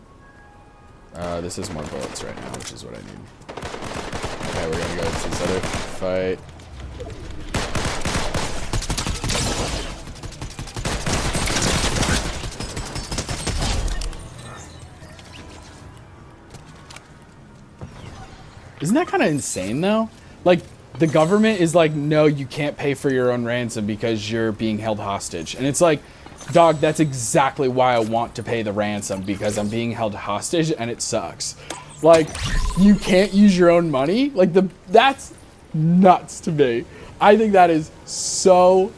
A: This is more bullets right now, which is what I need. Okay, we're gonna go to this other fight. Isn't that kind of insane, though? Like, the government is like, no, you can't pay for your own ransom because you're being held hostage. And it's like, dog, that's exactly why I want to pay the ransom, because I'm being held hostage and it sucks. Like, you can't use your own money? Like, that's nuts to me. I think that is so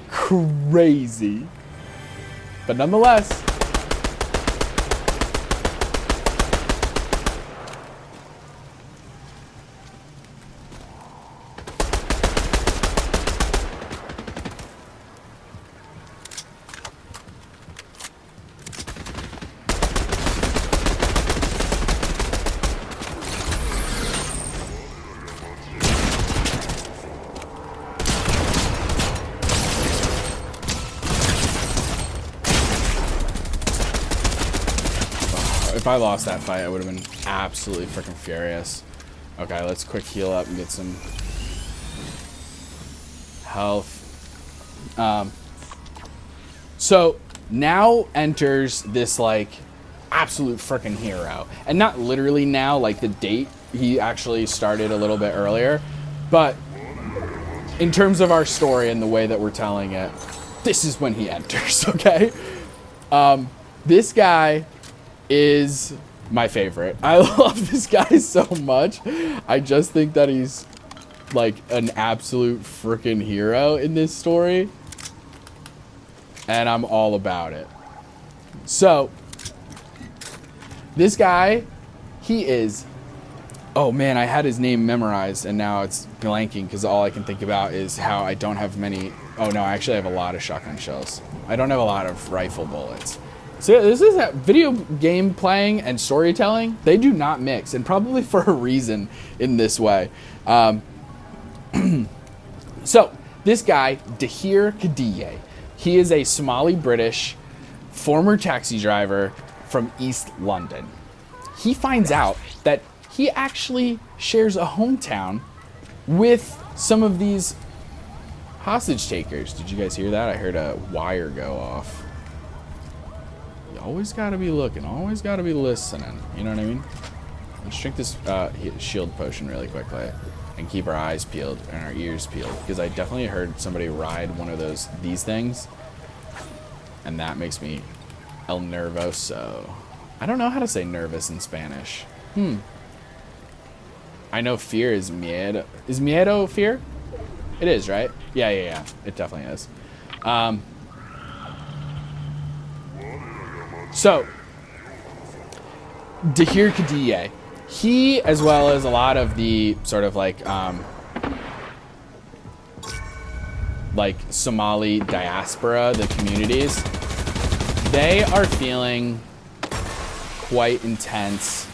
A: crazy. But nonetheless, if I lost that fight, I would have been absolutely freaking furious. Okay, let's quick heal up and get some health. So now enters this like absolute freaking hero, and not literally now, like the date. He actually started a little bit earlier, but in terms of our story and the way that we're telling it, this is when he enters. Okay, this guy is my favorite. I love this guy so much. I just think that he's like an absolute freaking hero in this story, and I'm all about it. So this guy, he is, oh man, I had his name memorized and now it's blanking because all I can think about is how I don't have many. Oh no, I actually have a lot of shotgun shells. I don't have a lot of rifle bullets. So this is a video game playing and storytelling. They do not mix, and probably for a reason in this way. So this guy, Dahir Khadiye, he is a Somali British former taxi driver from East London. He finds out that he actually shares a hometown with some of these hostage takers. Did you guys hear that? I heard a wire go off. Always got to be looking, always got to be listening, you know what I mean? Let's drink this shield potion really quickly and keep our eyes peeled and our ears peeled, because I definitely heard somebody ride one of these things, and that makes me el nervoso. I don't know how to say nervous in Spanish. I know fear is miedo. Is miedo fear? It is, right? Yeah, it definitely is. So, Dahir Khadiye, he, as well as a lot of the sort of like Somali diaspora, the communities, they are feeling quite intense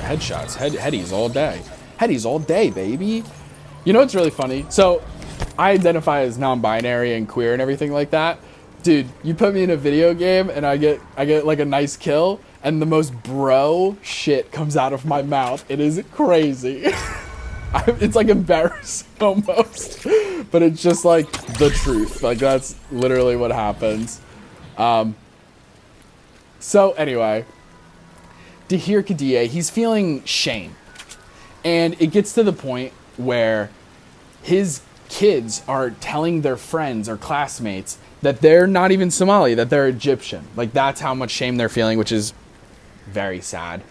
A: headshots, headies all day. Headies all day, baby. You know what's really funny? So I identify as non-binary and queer and everything like that. Dude, you put me in a video game and I get like a nice kill and the most bro shit comes out of my mouth. It is crazy. It's like embarrassing almost, but it's just like the truth. Like that's literally what happens. So anyway, Dahir Kadiyeh, he's feeling shame. And it gets to the point where his kids are telling their friends or classmates that they're not even Somali, that they're Egyptian. Like, that's how much shame they're feeling, which is very sad.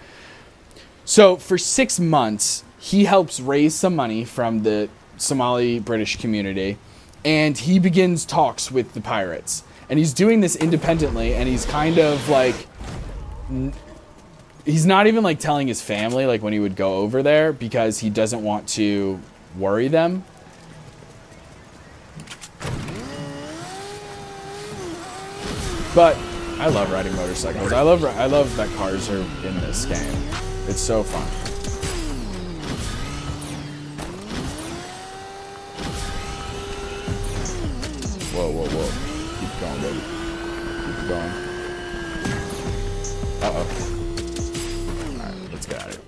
A: So for 6 months, he helps raise some money from the Somali British community, and he begins talks with the pirates. And he's doing this independently, and he's kind of like, he's not even like telling his family like when he would go over there, because he doesn't want to worry them. But I love riding motorcycles. I love that cars are in this game. It's so fun. Whoa, whoa, whoa. Keep going, baby. Keep going. Uh-oh. Alright, let's get out of here.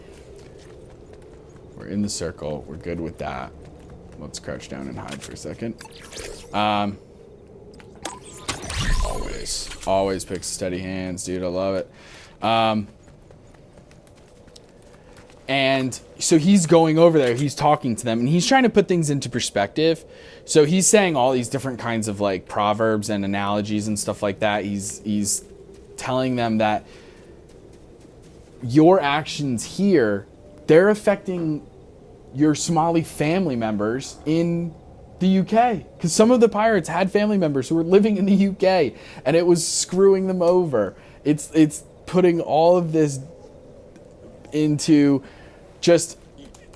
A: We're in the circle. We're good with that. Let's crouch down and hide for a second. Always picks steady hands, dude. I love it. And so he's going over there, he's talking to them, and he's trying to put things into perspective. So he's saying all these different kinds of like proverbs and analogies and stuff like that. He's telling them that your actions here, they're affecting your Somali family members in the UK. Because some of the pirates had family members who were living in the UK, and it was screwing them over. It's putting all of this into just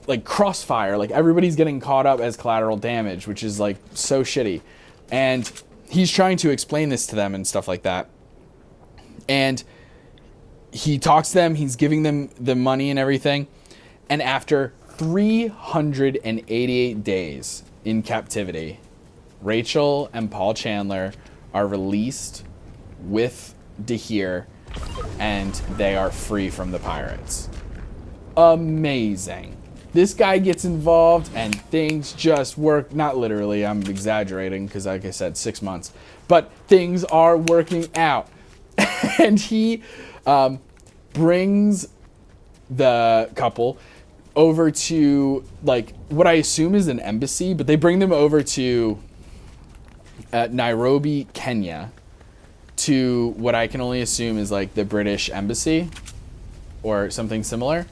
A: like crossfire. Like, everybody's getting caught up as collateral damage, which is like so shitty. And he's trying to explain this to them and stuff like that. And he talks to them, he's giving them the money and everything. And after 388 days in captivity, Rachel and Paul Chandler are released with Dahir, and they are free from the pirates. Amazing. This guy gets involved and things just work. Not literally, I'm exaggerating because, like I said, 6 months. But things are working out. And he brings the couple over to, like, what I assume is an embassy, but they bring them over to Nairobi, Kenya, to what I can only assume is like the British embassy or something similar,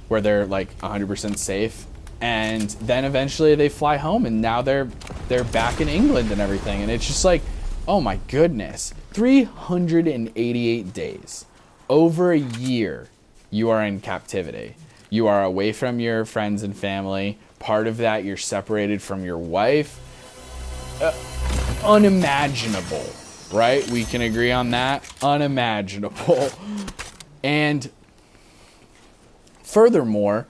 A: where they're like 100% safe. And then eventually they fly home, and now they're back in England and everything. And it's just like, oh my goodness, 388 days, over a year, you are in captivity. You are away from your friends and family. Part of that, you're separated from your wife. Unimaginable, right? We can agree on that. Unimaginable. And furthermore,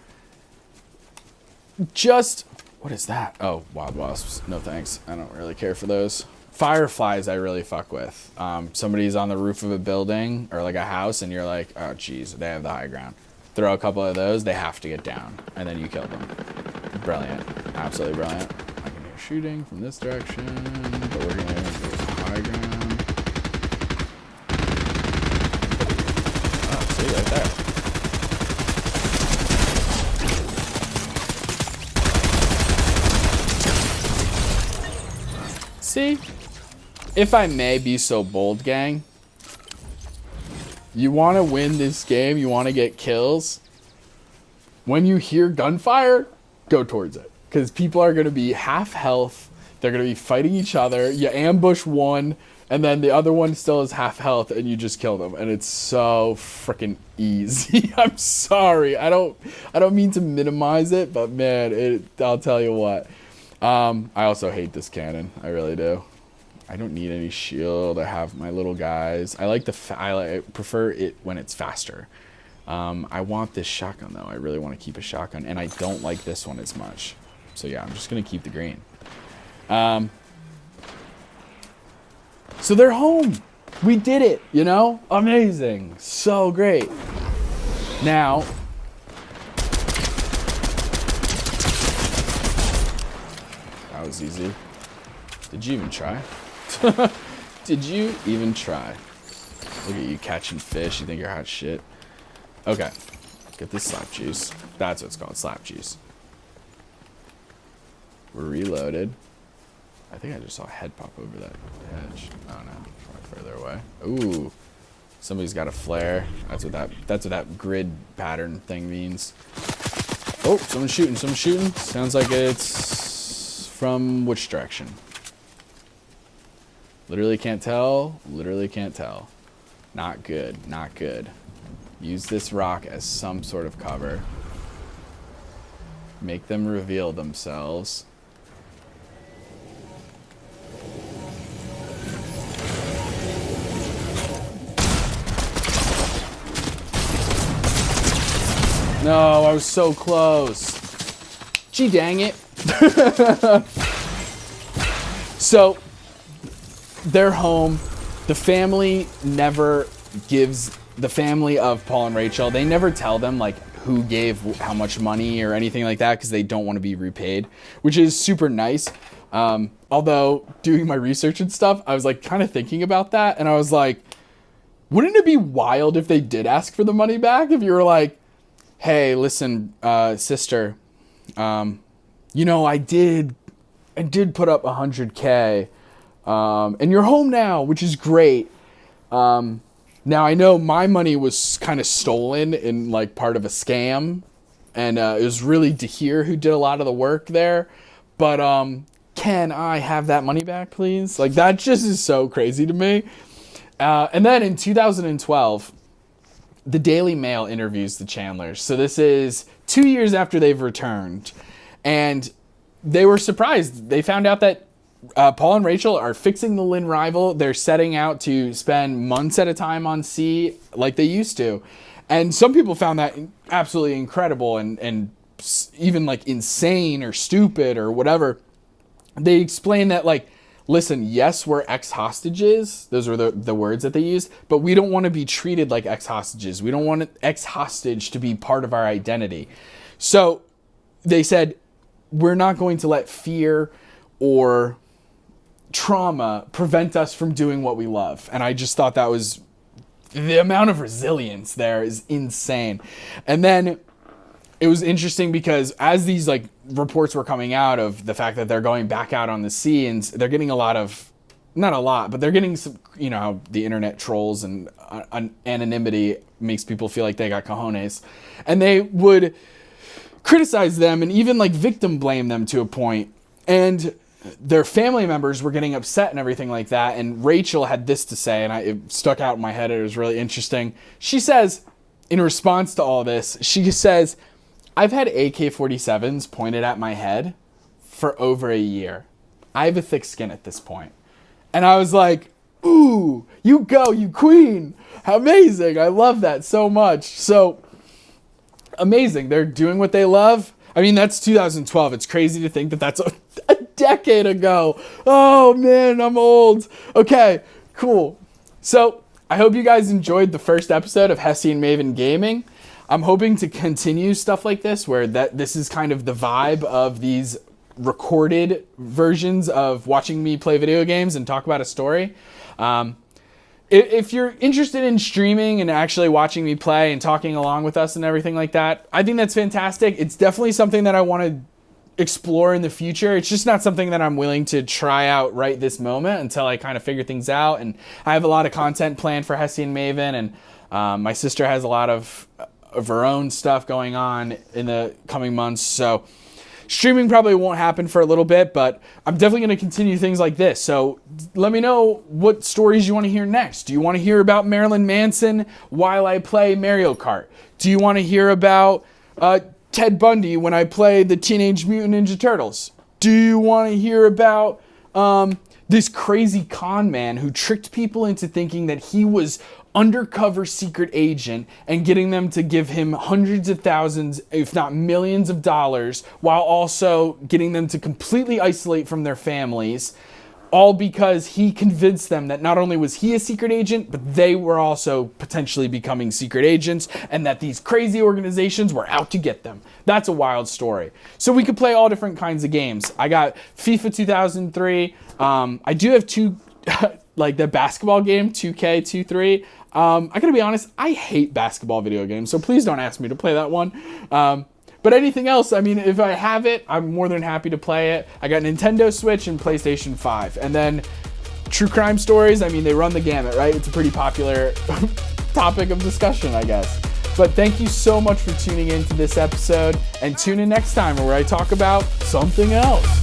A: just, what is that? Oh, wild wasps. No thanks. I don't really care for those. Fireflies I really fuck with. Somebody's on the roof of a building or like a house, and you're like, oh geez, they have the high ground. Throw a couple of those, they have to get down, and then you kill them. Brilliant. Absolutely brilliant. I can hear shooting from this direction, but we're gonna go high ground. Oh, see, right there. See? If I may be so bold, gang, you want to win this game, you want to get kills, when you hear gunfire, go towards it. Because people are going to be half health, they're going to be fighting each other, you ambush one, and then the other one still is half health, and you just kill them. And it's so freaking easy. I'm sorry, I don't mean to minimize it, but man, I'll tell you what. I also hate this cannon, I really do. I don't need any shield. I have my little guys. I like I prefer it when it's faster. I want this shotgun though. I really want to keep a shotgun, and I don't like this one as much. So yeah, I'm just gonna keep the green. So they're home. We did it. You know, amazing. So great. Now, that was easy. Did you even try? Did you even try? Look at you catching fish. You think you're hot shit. Okay. Get this slap juice. That's what it's called, slap juice. We're reloaded. I think I just saw a head pop over that hedge. Oh no, probably further away. Ooh. Somebody's got a flare. That's what that grid pattern thing means. Oh, someone's shooting. Sounds like it's from which direction? Literally can't tell. Not good. Use this rock as some sort of cover. Make them reveal themselves. No, I was so close. Gee dang it. So, they're home. The family never gives, the family of Paul and Rachel, they never tell them like who gave how much money or anything like that because they don't want to be repaid, which is super nice. Although doing my research and stuff, I was like kind of thinking about that, and I was like, wouldn't it be wild if they did ask for the money back? If you were like, hey, listen, sister, you know, I did put up 100K, and you're home now, which is great. Now I know my money was kind of stolen in like part of a scam, and it was really Dahir who did a lot of the work there, but can I have that money back, please? Like, that just is so crazy to me. And then in 2012, the Daily Mail interviews the Chandlers. So this is 2 years after they've returned. And they were surprised. They found out that Paul and Rachel are fixing the Lynn rival. They're setting out to spend months at a time on sea like they used to. And some people found that absolutely incredible and even like insane or stupid or whatever. They explained that, like, listen, yes, we're ex-hostages. Those were the words that they used. But we don't want to be treated like ex-hostages. We don't want ex-hostage to be part of our identity. So they said, we're not going to let fear or trauma prevent us from doing what we love. And I just thought that was, the amount of resilience there is insane. And then it was interesting because as these like reports were coming out of the fact that they're going back out on the sea, and they're getting a lot of, not a lot, but they're getting some, you know, how the internet trolls and anonymity makes people feel like they got cojones, and they would criticize them and even like victim blame them to a point. And their family members were getting upset and everything like that. And Rachel had this to say, and it stuck out in my head. It was really interesting. She says, in response to all this, she says, I've had AK-47s pointed at my head for over a year. I have a thick skin at this point. And I was like, ooh, you go, you queen. How amazing. I love that so much. So amazing. They're doing what they love. I mean, that's 2012. It's crazy to think that that's a decade ago. Oh man, I'm old. Okay, cool. So I hope you guys enjoyed the first episode of Hessy and Maven Gaming. I'm hoping to continue stuff like this, where this is kind of the vibe of these recorded versions of watching me play video games and talk about a story. If you're interested in streaming and actually watching me play and talking along with us and everything like that, I think that's fantastic. It's definitely something that I want to explore in the future. It's just not something that I'm willing to try out right this moment until I kind of figure things out. And I have a lot of content planned for Hessy and Maven, and my sister has a lot of her own stuff going on in the coming months. So streaming probably won't happen for a little bit, but I'm definitely going to continue things like this. So let me know what stories you want to hear next. Do you want to hear about Marilyn Manson while I play Mario Kart? Do you want to hear about Ted Bundy when I play the Teenage Mutant Ninja Turtles? Do you want to hear about this crazy con man who tricked people into thinking that he was undercover secret agent and getting them to give him hundreds of thousands, if not millions of dollars, while also getting them to completely isolate from their families, all because he convinced them that not only was he a secret agent, but they were also potentially becoming secret agents, and that these crazy organizations were out to get them. That's a wild story. So we could play all different kinds of games. I got FIFA 2003. I do have two, like the basketball game, 2K23. I gotta be honest, I hate basketball video games, so please don't ask me to play that one. But anything else, I mean, if I have it, I'm more than happy to play it. I got Nintendo Switch and PlayStation 5. And then true crime stories, I mean, they run the gamut, right? It's a pretty popular topic of discussion, I guess. But thank you so much for tuning in to this episode, and tune in next time where I talk about something else.